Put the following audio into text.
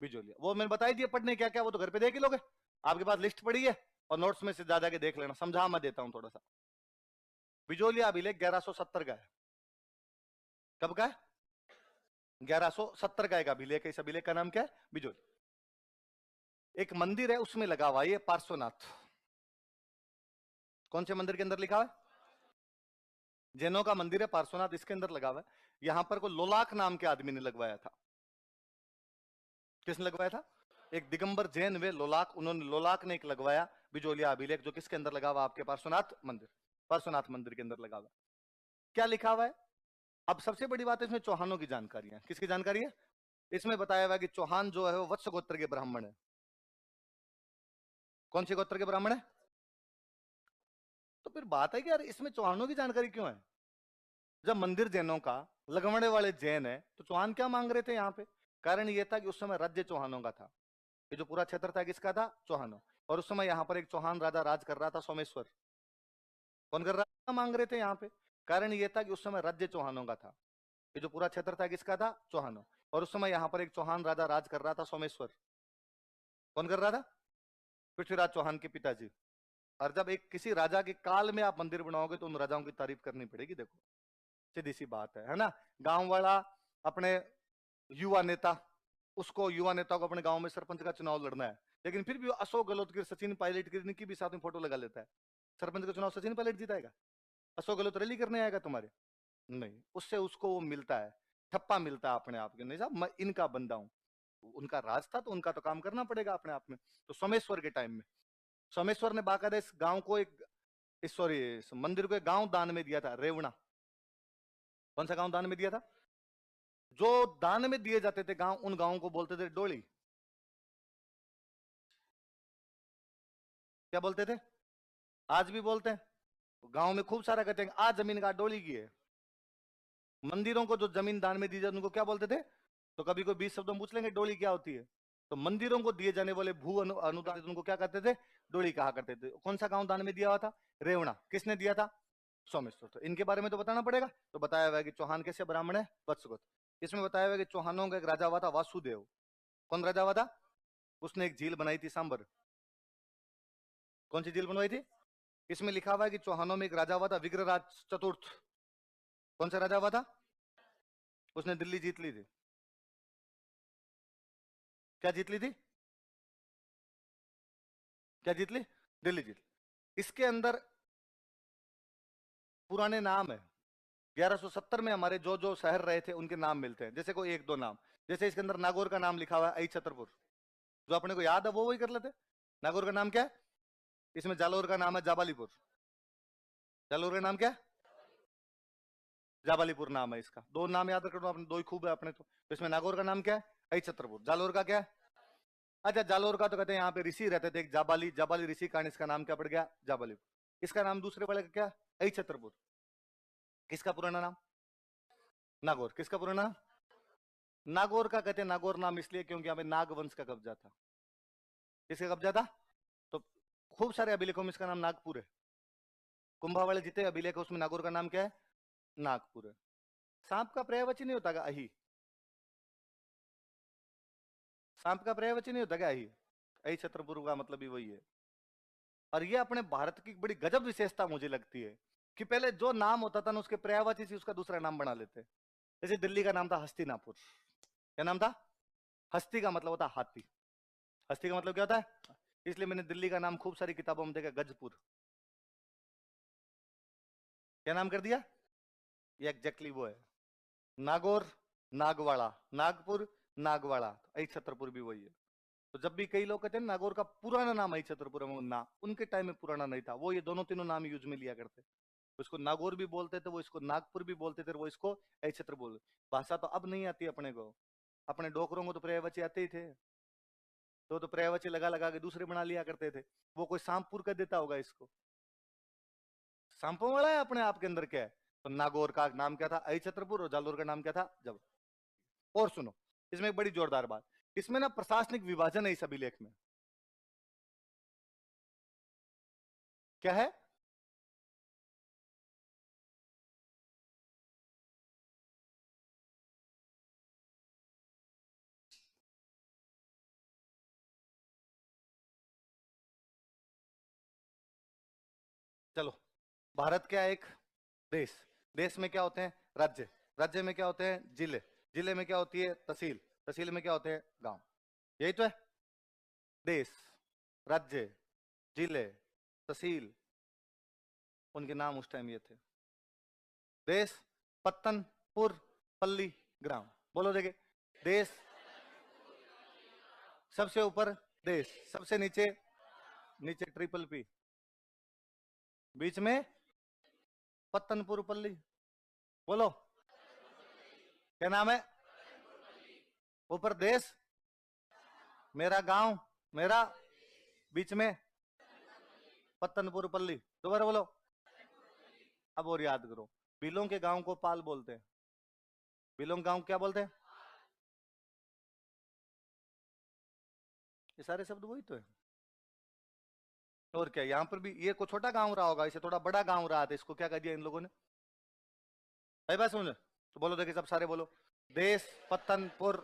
बिजोलिया। वो मैंने बताई दिया पढ़ने क्या क्या, वो तो घर पे देख ही लोगे, आपके पास लिस्ट पड़ी है और नोट्स में से ज्यादा के देख लेना, समझा मैं देता हूं थोड़ा सा। बिजोलिया अभिलेख 1170 का है। कब का है? 1170 का एक अभिलेख है। इस अभिलेख का नाम क्या है? बिजोलिया। एक मंदिर है उसमें लगा हुआ ये पार्श्वनाथ। कौन से मंदिर के अंदर लिखा हुआ है? जैनों का मंदिर है पार्श्वनाथ, इसके अंदर लगा हुआ है। यहां पर कोई लोलाक नाम के आदमी ने लगवाया था। किसने लगवाया था? एक दिगंबर जैन वे लोलाक, उन्होंने लोलाक ने एक लगवाया बिजोलिया अभिलेख, जो किसके अंदर लगा हुआ? आपके पार्श्वनाथ मंदिर, पार्श्वनाथ मंदिर के अंदर लगा हुआ। क्या लिखा हुआ है? अब सबसे बड़ी बात है इसमें चौहानों की जानकारी है। किसकी जानकारी है? इसमें बताया हुआ कि चौहान जो है वो वत्स गोत्र के ब्राह्मण है। कौन से गोत्र के ब्राह्मण है? तो फिर बात है कि यार इसमें चौहानों की जानकारी क्यों है? जब मंदिर जैनों का, लगवाने वाले जैन है, तो चौहान क्या मांग रहे थे यहाँ पे? कारण ये था कि उस समय राज्य चौहानों का था। ये जो पूरा क्षेत्र था किसका था? चौहानों। और उस समय यहाँ पर एक चौहान राजा राज कर रहा था, सोमेश्वर। कौन कर रहा था? मांग रहे थे यहाँ पे। कारण ये था कि उस समय राज्य चौहानों का था। ये जो पूरा क्षेत्र था किसका था? चौहानों। और उस समय यहाँ पर एक चौहान राजा राज कर रहा था, सोमेश्वर। कौन कर रहा था? पृथ्वीराज चौहान के पिताजी। और जब एक किसी राजा के काल में आप मंदिर बनाओगे तो उन राजाओं की तारीफ करनी पड़ेगी। देखो सीधी सी बात है ना? गांव वाला अपने युवा नेता, उसको युवा नेता को अपने गांव में सरपंच का चुनाव लड़ना है, लेकिन फिर भी अशोक गहलोत की, सचिन पायलट की भी साथ में फोटो लगा लेता है। सरपंच का चुनाव सचिन पायलट जीताएगा? अशोक गहलोत रैली करने आएगा तुम्हारे? नहीं, उससे उसको वो मिलता है, ठप्पा मिलता है अपने आप के। नहीं साहब मैं इनका बंदा हूं, उनका राज था तो उनका तो काम करना पड़ेगा अपने आप में। तो सोमेश्वर के टाइम में सोमेश्वर ने बाकायदा इस गांव को एक, सॉरी, इस मंदिर को एक गांव दान में दिया था, रेवणा। कौन सा गांव दान में दिया था? जो दान में दिए जाते थे गांव, उन गांवों को बोलते थे डोली। क्या बोलते थे? आज भी बोलते हैं। गांव में खूब सारा कहते हैं आज जमीन का डोली की है। मंदिरों को जो जमीन दान में दी जाती उनको क्या बोलते थे? तो कभी कोई 20 शब्दों में पूछ लेंगे डोली क्या होती है। तो मंदिरों को दिए जाने वाले भू अनुदान उनको क्या कहते थे? डोली कहा करते थे। कौन सा गांव दान में दिया हुआ था? रेवणा। किसने दिया था? सोमेश्वर। तो इनके बारे में तो बताना पड़ेगा। तो बताया हुआ है कि चौहान कैसे ब्राह्मण है? वत्सगोत्र। इसमें बताया हुआ है कि चौहानों का एक राजा हुआ था वासुदेव। कौन राजा हुआ था? उसने एक झील बनाई थी, सांबर। कौन सी झील बनवाई थी? इसमें लिखा हुआ है कि चौहानों में एक राजा हुआ था विग्रहराज चतुर्थ। कौन सा राजा हुआ था? उसने दिल्ली जीत ली थी। क्या जीत ली थी? क्या जीत ली? दिल्ली जीत ली। इसके अंदर पुराने नाम है। 1170 में हमारे जो जो शहर रहे थे उनके नाम मिलते हैं, जैसे कोई एक दो नाम। जैसे इसके अंदर नागौर का नाम लिखा हुआ है आई छतरपुर, जो अपने को याद है वो वही कर लेते। नागौर का नाम क्या है? इसमें जालोर का नाम है जाबालीपुर। जालोर का नाम क्या है? जाबालीपुर नाम है इसका। दो नाम याद रखो अपने, दो ही खूब है अपने तो इसमें नागौर का नाम क्या है? आई छतरपुर। जालोर का क्या है? अच्छा, जालोर का तो कहते हैं यहाँ पे ऋषि रहते थे, एक जाबाली, जाबाली ऋषि, कारण इसका नाम क्या पड़ गया? जाबालीपुर। इसका नाम दूसरे वाले का क्या? आई छतरपुर। किसका पुराना नाम? नागौर। किसका पुराना नाम? नागौर का कहते हैं नागौर नाम इसलिए क्योंकि यहाँ पे नाग वंश का कब्जा था। किसका कब्जा था? तो खूब सारे अभिलेखों में इसका नाम नागपुर है। कुंभा वाले जितने अभिलेख है उसमें नागौर का नाम क्या है? नागपुर है। सांप का पर्यायवाची नहीं होता क्या अही? सांप का पर्यायवाची नहीं होता क्या अही? अही छत्रपुर का मतलब भी वही है। और ये अपने भारत की बड़ी गजब विशेषता मुझे लगती है कि पहले जो नाम होता था ना उसके पर्यायवाची से उसका दूसरा नाम बना लेते। जैसे दिल्ली का नाम था हस्तिनापुर। क्या नाम था? हस्ती का मतलब होता हाथी। हस्ती का मतलब क्या होता है? इसलिए मैंने दिल्ली का नाम खूब सारी किताबों में देखा, गजपुर। क्या नाम कर दिया? ये एग्जैक्टली वो है। नागौर, नागवाड़ा, नागपुर, नागवाड़ा, आई छतरपुर भी वही है। तो जब भी कई लोग कहते हैं ना नागौर का पुराना नाम आई छतरपुर है, ना उनके टाइम में पुराना नहीं था वो, ये दोनों तीनों नाम यूज में लिया करते। उसको नागौर भी बोलते थे, वो इसको नागपुर भी बोलते थे, वो इसको आई छत्र बोल। भाषा तो अब नहीं आती अपने को। अपने डोकरों को तो पर्यायवाची आते ही थे, तो पर्यायवाची लगा लगा के दूसरे बना लिया करते थे। वो कोई सांपपुर का देता होगा इसको। सांपों वाला है अपने आप के अंदर क्या है? तो नागौर का नाम क्या था? आई छत्रपुर। और जालोर का नाम क्या था? जब। और सुनो, इसमें एक बड़ी जोरदार बात, इसमें ना प्रशासनिक विभाजन है इस अभिलेख में। क्या है? चलो, भारत क्या है? एक देश। देश में क्या होते हैं? राज्य। राज्य में क्या होते हैं? जिले। जिले में क्या होती है? तहसील। तहसील में क्या होते हैं? गांव। यही तो है देश। राज्य, जिले, तहसील, उनके नाम उस टाइम ये थे। देश, पत्तनपुर, पल्ली, ग्राम। बोलो देखे। देश सबसे ऊपर, देश सबसे नीचे, नीचे ट्रिपल पी, बीच में पत्तनपुर पल्ली। बोलो क्या नाम है? ऊपर देश, मेरा गांव, मेरा, बीच में पत्तनपुर पल्ली। दोबारा बोलो। अब और याद करो, बिलों के गांव को पाल बोलते हैं। बिलों गांव क्या बोलते हैं? ये सारे शब्द वही तो है। और क्या, यहाँ पर भी ये को छोटा गांव रहा होगा, इसे थोड़ा बड़ा गांव रहा था, इसको क्या कर दिया इन लोगों ने? भाई बात समझ, तो बोलो देखिए सब सारे बोलो। देश, पत्तनपुर